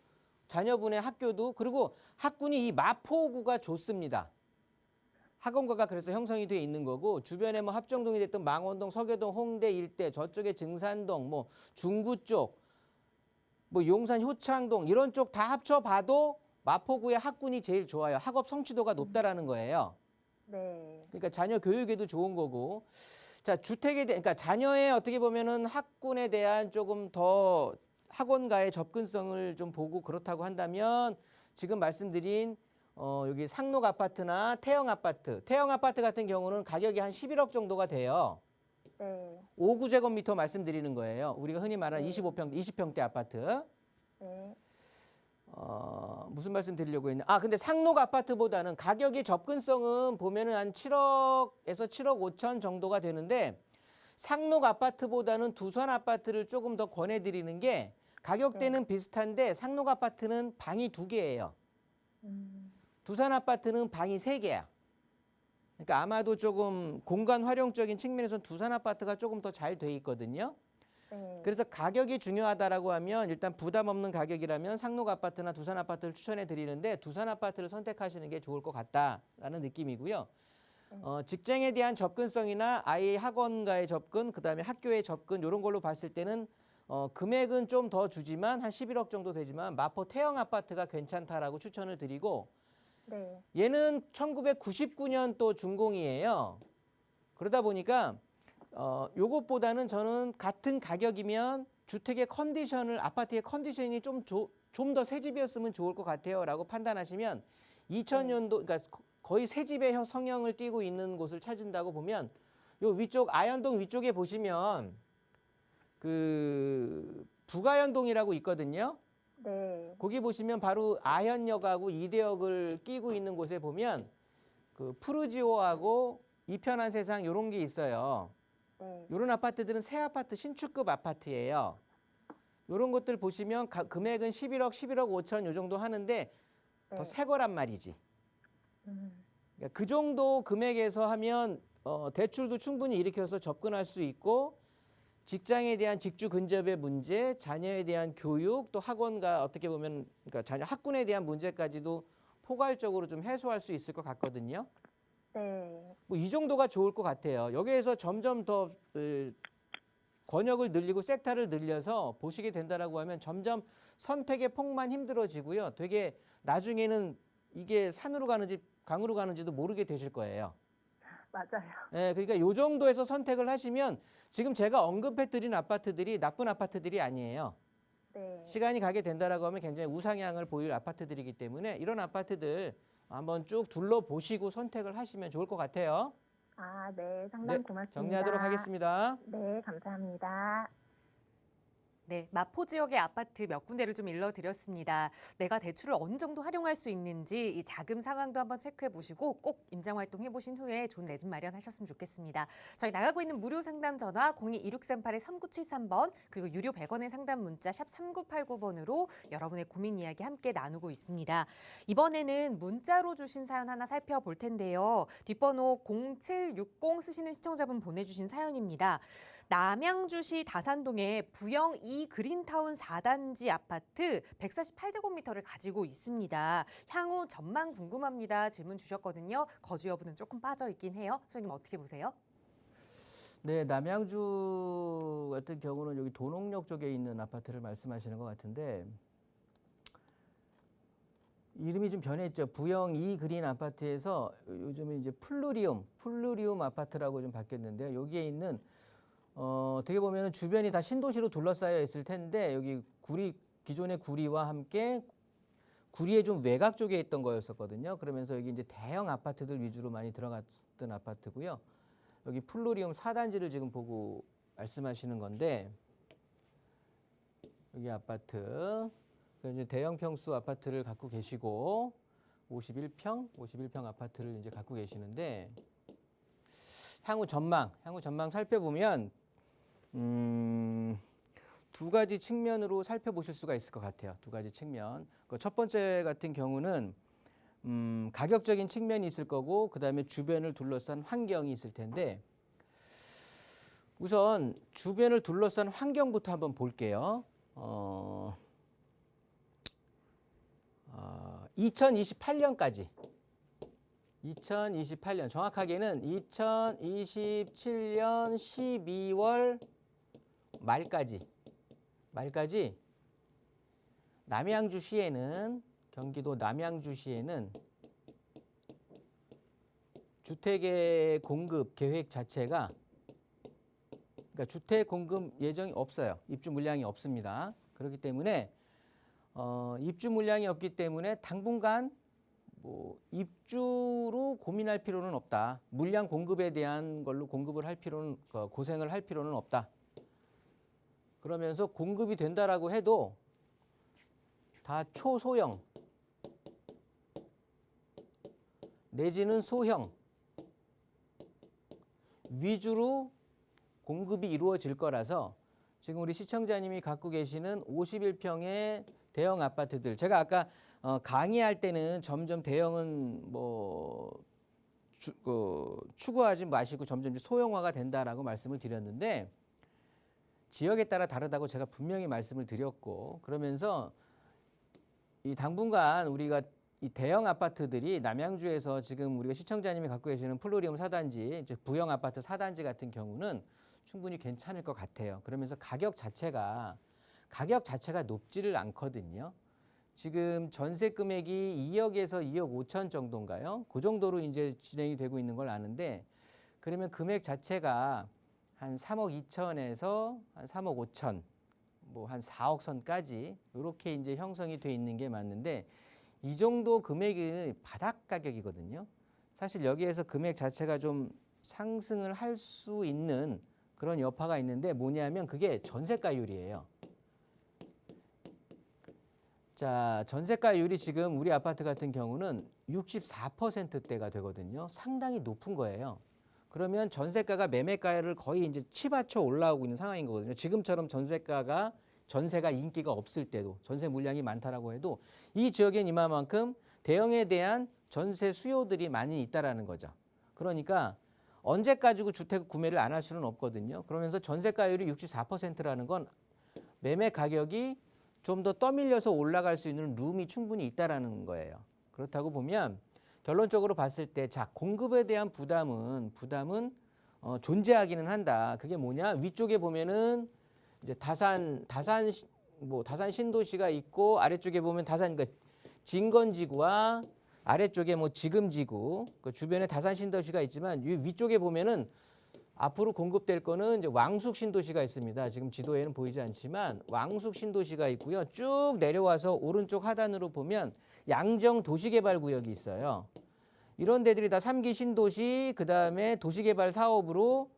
자녀분의 학교도 그리고 학군이 이 마포구가 좋습니다. 학원가가 그래서 형성이 돼 있는 거고 주변에 뭐 합정동이 됐든 망원동, 서교동, 홍대 일대 저쪽에 증산동, 뭐 중구 쪽, 뭐 용산 효창동 이런 쪽 다 합쳐봐도 마포구의 학군이 제일 좋아요. 학업 성취도가 높다라는 거예요. 네, 그러니까 자녀 교육에도 좋은 거고. 자, 주택에 대한, 그러니까 자녀의 어떻게 보면은 학군에 대한 조금 더 학원가의 접근성을 좀 보고 그렇다고 한다면 지금 말씀드린 여기 상록 아파트나 태영 아파트 같은 경우는 가격이 한 11억 정도가 돼요. 네, 5구제곱미터 말씀드리는 거예요. 우리가 흔히 말하는 네. 20평대 아파트. 네, 무슨 말씀 드리려고 했냐. 근데 상록 아파트보다는 가격의 접근성은 보면은 한 7억에서 7억 5천 정도가 되는데 상록 아파트보다는 두산 아파트를 조금 더 권해드리는 게 가격대는 비슷한데 상록 아파트는 방이 2개예요. 두산 아파트는 방이 3개야. 그러니까 아마도 조금 공간 활용적인 측면에서는 두산 아파트가 조금 더 잘 돼 있거든요. 네. 그래서 가격이 중요하다라고 하면 일단 부담 없는 가격이라면 상록 아파트나 두산 아파트를 추천해 드리는데 두산 아파트를 선택하시는 게 좋을 것 같다라는 느낌이고요. 직장에 대한 접근성이나 아이의 학원가의 접근, 그다음에 학교의 접근 이런 걸로 봤을 때는 금액은 좀 더 주지만 한 11억 정도 되지만 마포 태영 아파트가 괜찮다라고 추천을 드리고 네, 얘는 1999년 또 준공이에요. 그러다 보니까 요것보다는 저는 같은 가격이면 주택의 컨디션을 아파트의 컨디션이 좀 더 새 집이었으면 좋을 것 같아요라고 판단하시면 2000년도 그러니까 거의 새 집의 성형을 띠고 있는 곳을 찾은다고 보면 요 위쪽 아현동 위쪽에 보시면 그 북아현동이라고 있거든요. 네, 거기 보시면 바로 아현역하고 이대역을 끼고 있는 곳에 보면 그 푸르지오하고 이편한 세상 이런 게 있어요. 네, 이런 아파트들은 새 아파트 신축급 아파트예요. 이런 것들 보시면 금액은 11억, 11억 5천 요 정도 하는데 더 네. 새 거란 말이지. 음, 그러니까 그 정도 금액에서 하면 대출도 충분히 일으켜서 접근할 수 있고 직장에 대한 직주 근접의 문제, 자녀에 대한 교육, 또 학원과 어떻게 보면 그러니까 자녀 학군에 대한 문제까지도 포괄적으로 좀 해소할 수 있을 것 같거든요. 네. 뭐 이 정도가 좋을 것 같아요. 여기에서 점점 더 권역을 늘리고 섹터를 늘려서 보시게 된다라고 하면 점점 선택의 폭만 힘들어지고요. 되게 나중에는 이게 산으로 가는지 강으로 가는지도 모르게 되실 거예요. 맞아요. 예, 그러니까 요 정도에서 선택을 하시면 지금 제가 언급해 드린 아파트들이 나쁜 아파트들이 아니에요. 네. 시간이 가게 된다라고 하면 굉장히 우상향을 보일 아파트들이기 때문에 이런 아파트들 한번 쭉 둘러보시고 선택을 하시면 좋을 것 같아요. 아, 네. 상담 네, 고맙습니다. 정리하도록 하겠습니다. 네, 감사합니다. 네, 마포 지역의 아파트 몇 군데를 좀 일러드렸습니다. 내가 대출을 어느 정도 활용할 수 있는지 이 자금 상황도 한번 체크해 보시고 꼭 임장 활동 해보신 후에 좋은 내 집 마련하셨으면 좋겠습니다. 저희 나가고 있는 무료 상담 전화 02-2638-3973번 그리고 유료 100원의 상담 문자 샵 3989번으로 여러분의 고민 이야기 함께 나누고 있습니다. 이번에는 문자로 주신 사연 하나 살펴볼 텐데요. 뒷번호 0760 쓰시는 시청자분 보내주신 사연입니다. 남양주시 다산동에 부영 2 그린타운 4단지 아파트 148제곱미터를 가지고 있습니다. 향후 전망 궁금합니다. 질문 주셨거든요. 거주 여부는 조금 빠져 있긴 해요. 소장님 어떻게 보세요? 네, 남양주 같은 경우는 여기 도농역 쪽에 있는 아파트를 말씀하시는 것 같은데 이름이 좀 변했죠. 부영 2 그린 아파트에서 요즘에 이제 플루리움 아파트라고 좀 바뀌었는데요. 여기에 있는 어떻게 보면은 주변이 다 신도시로 둘러싸여 있을 텐데 여기 기존의 구리와 함께 구리의 좀 외곽 쪽에 있던 거였었거든요. 그러면서 여기 이제 대형 아파트들 위주로 많이 들어갔던 아파트고요. 여기 플루리움 4단지를 지금 보고 말씀하시는 건데 여기 아파트 이제 대형 평수 아파트를 갖고 계시고 51평 아파트를 이제 갖고 계시는데 향후 전망 살펴보면 두 가지 측면으로 살펴보실 수가 있을 것 같아요. 두 가지 측면. 첫 번째 같은 경우는 가격적인 측면이 있을 거고 그다음에 주변을 둘러싼 환경이 있을 텐데 우선 주변을 둘러싼 환경부터 한번 볼게요. 2028년까지 2028년 정확하게는 2027년 12월 말까지 남양주시에는 경기도 남양주시에는 주택의 공급 계획 자체가 그러니까 주택 공급 예정이 없어요. 입주 물량이 없습니다. 그렇기 때문에 입주 물량이 없기 때문에 당분간 뭐 입주로 고민할 필요는 없다. 물량 공급에 대한 걸로 공급을 할 필요는 고생을 할 필요는 없다. 그러면서 공급이 된다라고 해도 다 초소형 내지는 소형 위주로 공급이 이루어질 거라서 지금 우리 시청자님이 갖고 계시는 51평의 대형 아파트들 제가 아까 강의할 때는 점점 대형은 추구하지 마시고 점점 소형화가 된다라고 말씀을 드렸는데 지역에 따라 다르다고 제가 분명히 말씀을 드렸고 그러면서 이 당분간 우리가 이 대형 아파트들이 남양주에서 지금 우리가 시청자님이 갖고 계시는 플루리움 4단지 즉 부영 아파트 4단지 같은 경우는 충분히 괜찮을 것 같아요. 그러면서 가격 자체가 높지를 않거든요. 지금 전세 금액이 2억에서 2억 5천 정도인가요? 그 정도로 이제 진행이 되고 있는 걸 아는데 그러면 금액 자체가 한 3억 2천에서 한 3억 5천 뭐 한 4억 선까지 이렇게 이제 형성이 돼 있는 게 맞는데 이 정도 금액이 바닥 가격이거든요. 사실 여기에서 금액 자체가 좀 상승을 할 수 있는 그런 여파가 있는데 뭐냐면 그게 전세가율이에요. 자, 전세가율이 지금 우리 아파트 같은 경우는 64%대가 되거든요. 상당히 높은 거예요. 그러면 전세가가 매매가를 거의 이제 치받쳐 올라오고 있는 상황인 거거든요. 지금처럼 전세가가 전세가 인기가 없을 때도 전세 물량이 많다라고 해도 이 지역엔 이만큼 대형에 대한 전세 수요들이 많이 있다라는 거죠. 그러니까 언제 가지고 주택 구매를 안 할 수는 없거든요. 그러면서 전세가율이 64%라는 건 매매 가격이 좀 더 떠밀려서 올라갈 수 있는 룸이 충분히 있다라는 거예요. 그렇다고 보면 결론적으로 봤을 때 자, 공급에 대한 부담은 존재하기는 한다. 그게 뭐냐? 위쪽에 보면은 이제 다산 신도시가 있고 아래쪽에 보면 그러니까 진건지구와 아래쪽에 뭐 지금지구, 그 주변에 다산 신도시가 있지만 이 위쪽에 보면은 앞으로 공급될 거는 이제 왕숙 신도시가 있습니다. 지금 지도에는 보이지 않지만 왕숙 신도시가 있고요. 쭉 내려와서 오른쪽 하단으로 보면 양정 도시개발구역이 있어요. 이런 데들이 다 3기 신도시, 그다음에 도시개발 사업으로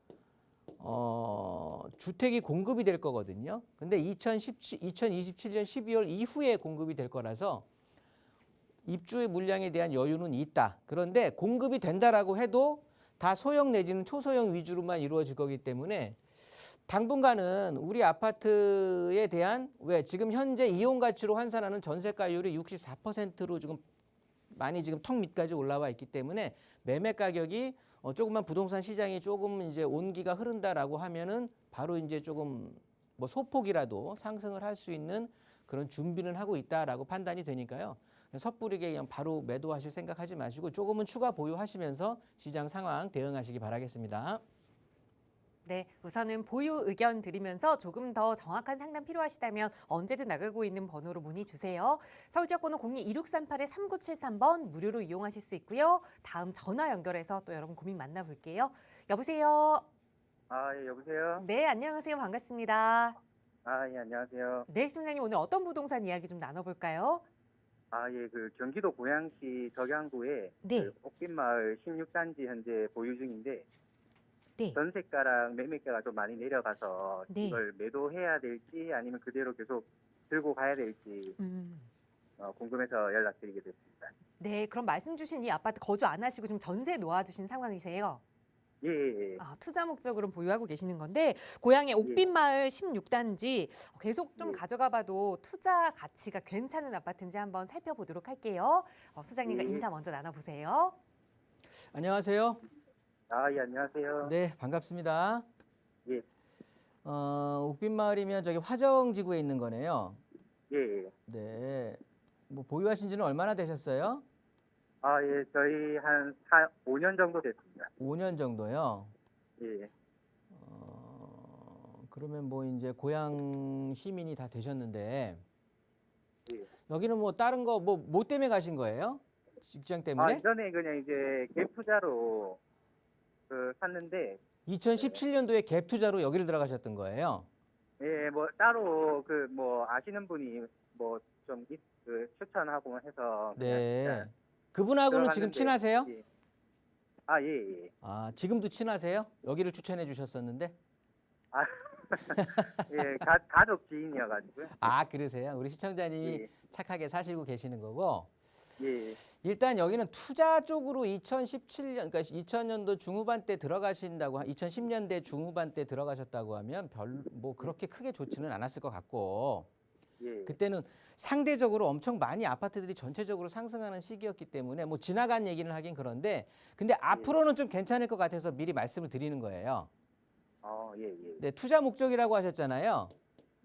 주택이 공급이 될 거거든요. 근데 2027년 12월 이후에 공급이 될 거라서 입주의 물량에 대한 여유는 있다. 그런데 공급이 된다라고 해도 다 소형 내지는 초소형 위주로만 이루어질 거기 때문에 당분간은 우리 아파트에 대한 왜 지금 현재 이용 가치로 환산하는 전세가율이 64%로 지금 많이 지금 턱 밑까지 올라와 있기 때문에 매매 가격이 조금만 부동산 시장이 조금 이제 온기가 흐른다라고 하면은 바로 이제 조금 뭐 소폭이라도 상승을 할 수 있는 그런 준비는 하고 있다라고 판단이 되니까요. 섣부르게 그냥 바로 매도하실 생각하지 마시고 조금은 추가 보유하시면서 시장 상황 대응하시기 바라겠습니다. 네, 우선은 보유 의견 드리면서 조금 더 정확한 상담 필요하시다면 언제든 나가고 있는 번호로 문의 주세요. 서울 지역 번호 02-2638-3973번 무료로 이용하실 수 있고요. 다음 전화 연결해서 또 여러분 고민 만나볼게요. 여보세요? 예, 여보세요? 네, 안녕하세요. 반갑습니다. 예, 안녕하세요. 네, 시청자님 오늘 어떤 부동산 이야기 좀 나눠볼까요? 예, 그 경기도 고양시 덕양구에 네. 그 옥빈마을 16단지 현재 보유 중인데 네. 전세가랑 매매가가 좀 많이 내려가서 네. 이걸 매도해야 될지 아니면 그대로 계속 들고 가야 될지 궁금해서 연락드리게 됐습니다. 네, 그럼 말씀 주신 이 아파트 거주 안 하시고 좀 전세 놓아두신 상황이세요? 예, 예, 예. 투자 목적으로 보유하고 계시는 건데 고향의 옥빈마을 16단지 계속 좀 예. 가져가 봐도 투자 가치가 괜찮은 아파트인지 한번 살펴보도록 할게요. 소장님과 예. 인사 먼저 나눠보세요. 안녕하세요. 예, 안녕하세요. 네, 반갑습니다. 예. 옥빈마을이면 저기 화정지구에 있는 거네요. 예, 예. 네. 뭐 보유하신 지는 얼마나 되셨어요? 예, 저희 한 5년 정도 됐습니다. 5년 정도요. 예. 그러면 뭐 이제 고향 시민이 다 되셨는데 예. 여기는 뭐 다른 거 뭐 때문에 가신 거예요? 직장 때문에? 이전에 그냥 이제 갭 투자로 샀는데 2017년도에 갭 투자로 여기를 들어가셨던 거예요. 예, 뭐 따로 아시는 분이 뭐 좀 추천하고 해서 네. 그냥 그분하고는 지금 들어갔는데, 친하세요? 예. 예, 예. 지금도 친하세요? 여기를 추천해 주셨었는데? 예, 가족 지인이어가지고요. 그러세요? 우리 시청자님이 예. 착하게 사시고 계시는 거고. 예, 일단 여기는 투자 쪽으로 2017년, 그러니까 2000년도 중후반 때 들어가신다고, 2010년대 중후반 때 들어가셨다고 하면 뭐 그렇게 크게 좋지는 않았을 것 같고, 예. 그때는 상대적으로 엄청 많이 아파트들이 전체적으로 상승하는 시기였기 때문에 뭐 지나간 얘기는 하긴 그런데, 근데 앞으로는 좀 괜찮을 것 같아서 미리 말씀을 드리는 거예요. 예, 예. 네, 투자 목적이라고 하셨잖아요.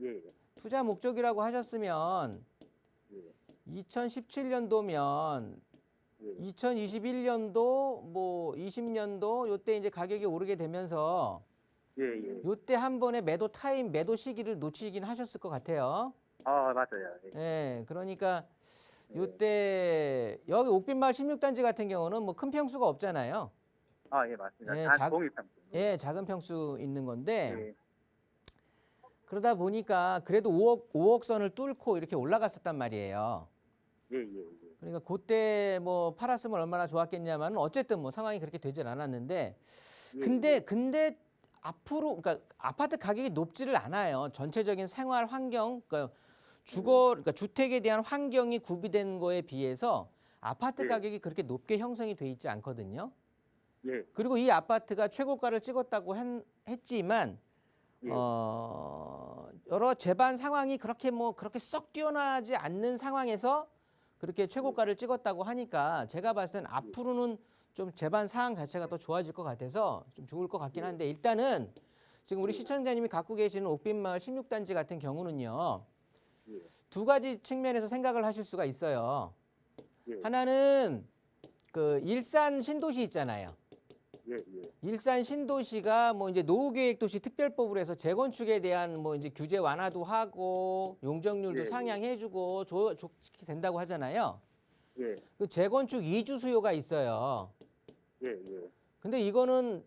예, 투자 목적이라고 하셨으면 예. 2017년도면 예. 2021년도 뭐 20년도 요때 이제 가격이 오르게 되면서 예, 예. 요때 한 번에 매도 시기를 놓치긴 하셨을 것 같아요. 맞아요. 예. 예, 그러니까 요때 여기 옥빈마을 16단지 같은 경우는 뭐 큰 평수가 없잖아요. 예, 맞습니다. 예, 동일평. 예, 작은 평수 있는 건데 예. 그러다 보니까 그래도 5억 선을 뚫고 이렇게 올라갔었단 말이에요. 예, 예, 예. 그러니까 그때 뭐 팔았으면 얼마나 좋았겠냐만 어쨌든 뭐 상황이 그렇게 되질 않았는데 근데 앞으로 그러니까 아파트 가격이 높지를 않아요. 전체적인 생활 환경 그러니까 그러니까 주택에 대한 환경이 구비된 거에 비해서 아파트 예. 가격이 그렇게 높게 형성이 돼 있지 않거든요. 예. 그리고 이 아파트가 최고가를 찍었다고 했지만 예. 여러 재반 상황이 그렇게 썩 뛰어나지 않는 상황에서 그렇게 최고가를 찍었다고 하니까 제가 봤을 땐 앞으로는 좀 재반 상황 자체가 더 좋아질 것 같아서 좀 좋을 것 같긴 한데 일단은 지금 우리 시청자님이 갖고 계시는 옥빈마을 16단지 같은 경우는요. 두 가지 측면에서 생각을 하실 수가 있어요. 하나는 그 일산 신도시 있잖아요. 일산 신도시가 뭐 이제 노후계획도시 특별법으로 해서 재건축에 대한 뭐 이제 규제 완화도 하고 용적률도 상향해주고 좋게 된다고 하잖아요. 그 재건축 이주 수요가 있어요. 근데 이거는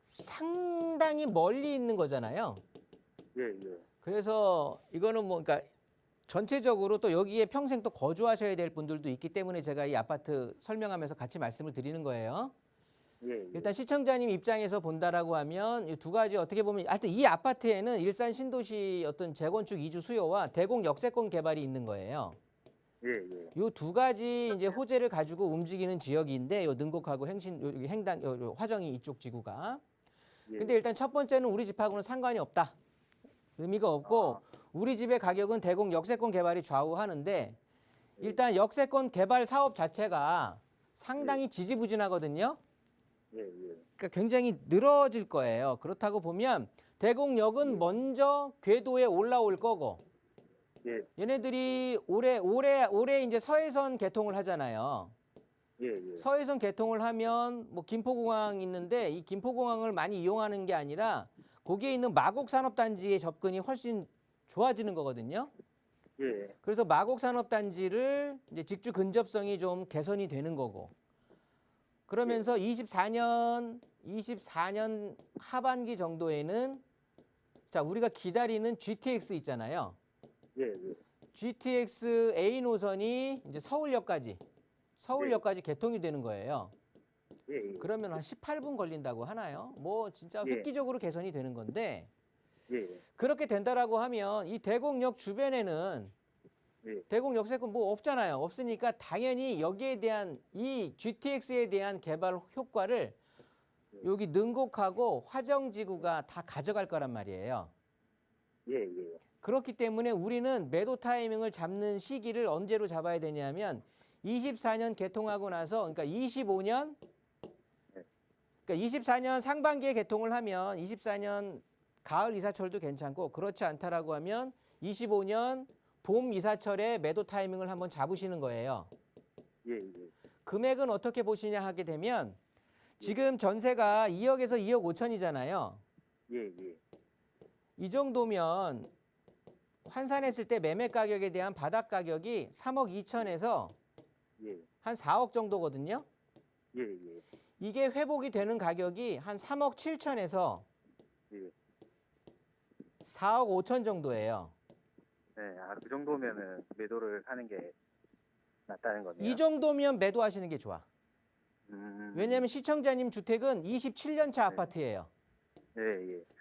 상당히 멀리 있는 거잖아요. 그래서 이거는 뭐 그러니까 전체적으로 또 여기에 평생 또 거주하셔야 될 분들도 있기 때문에 제가 이 아파트 설명하면서 같이 말씀을 드리는 거예요. 일단 시청자님 입장에서 본다라고 하면 이 두 가지 어떻게 보면 하여튼 이 아파트에는 일산 신도시 어떤 재건축 이주 수요와 대공 역세권 개발이 있는 거예요. 요 두 가지 이제 호재를 가지고 움직이는 지역인데 요 능곡하고 행당 화정이 이쪽 지구가. 근데 일단 첫 번째는 우리 집하고는 상관이 없다. 의미가 없고 우리 집의 가격은 대공 역세권 개발이 좌우하는데 일단 역세권 개발 사업 자체가 상당히 지지부진하거든요. 그러니까 굉장히 늘어질 거예요. 그렇다고 보면 대공역은 먼저 궤도에 올라올 거고 얘네들이 올해 이제 서해선 개통을 하잖아요. 서해선 개통을 하면 뭐 김포공항 있는데 이 김포공항을 많이 이용하는 게 아니라 거기에 있는 마곡산업단지의 접근이 훨씬 좋아지는 거거든요. 그래서 마곡산업단지를 이제 직주 근접성이 좀 개선이 되는 거고. 그러면서 24년 하반기 정도에는 자 우리가 기다리는 GTX 있잖아요. GTX A 노선이 이제 서울역까지 개통이 되는 거예요. 그러면 한 18분 걸린다고 하나요? 뭐 진짜 획기적으로 개선이 되는 건데 그렇게 된다라고 하면 이 대공역 주변에는 대공 역세권 뭐 없잖아요. 없으니까 당연히 여기에 대한 이 GTX에 대한 개발 효과를 여기 능곡하고 화정지구가 다 가져갈 거란 말이에요. 그렇기 때문에 우리는 매도 타이밍을 잡는 시기를 언제로 잡아야 되냐면 24년 개통하고 나서 그러니까 24년 상반기에 개통을 하면 24년 가을 이사철도 괜찮고 그렇지 않다라고 하면 25년 봄 이사철에 매도 타이밍을 한번 잡으시는 거예요. 금액은 어떻게 보시냐 하게 되면 지금 전세가 2억에서 2억 5천이잖아요. 이 정도면 환산했을 때 매매 가격에 대한 바닥 가격이 3억 2천에서 한 4억 정도거든요. 이게 회복이 되는 가격이 한 3억 7천에서 4억 5천 정도예요. 그 정도면은 매도를 하는 게 낫다는 거네요. 이 정도면 매도하시는 게 좋아. 왜냐하면 시청자님 주택은 27년 차 아파트예요.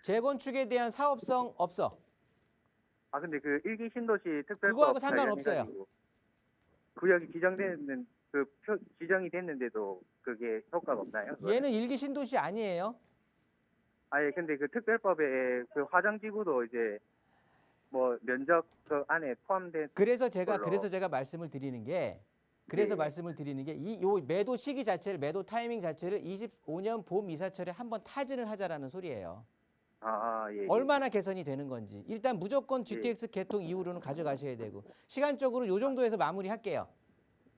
재건축에 대한 사업성 없어. 근데 그 일기 신도시 특별법 그거하고 상관없어요. 구역이 지정이 됐는데도 그게 효과가 없나요? 얘는 일기 신도시 아니에요. 근데 그 특별법에 그 화정지구도 이제 뭐 면적 그 안에 포함된 그래서 제가 말씀을 드리는 게 이 요 매도 시기 자체를 매도 타이밍 자체를 25년 봄 이사철에 한번 타진을 하자라는 소리예요. 얼마나 개선이 되는 건지 일단 무조건 GTX 개통 이후로는 가져가셔야 되고 시간적으로 요 정도에서 마무리할게요.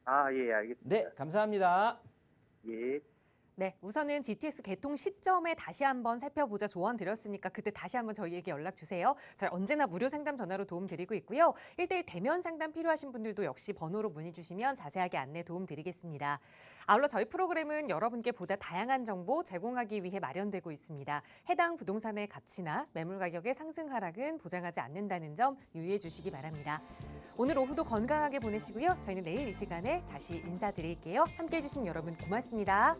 알겠습니다. 네, 감사합니다. 네, 우선은 GTX 개통 시점에 다시 한번 살펴보자 조언 드렸으니까 그때 다시 한번 저희에게 연락 주세요. 저희 언제나 무료 상담 전화로 도움 드리고 있고요. 1대1 대면 상담 필요하신 분들도 역시 번호로 문의 주시면 자세하게 안내 도움 드리겠습니다. 아울러 저희 프로그램은 여러분께 보다 다양한 정보 제공하기 위해 마련되고 있습니다. 해당 부동산의 가치나 매물 가격의 상승 하락은 보장하지 않는다는 점 유의해 주시기 바랍니다. 오늘 오후도 건강하게 보내시고요. 저희는 내일 이 시간에 다시 인사드릴게요. 함께해 주신 여러분 고맙습니다.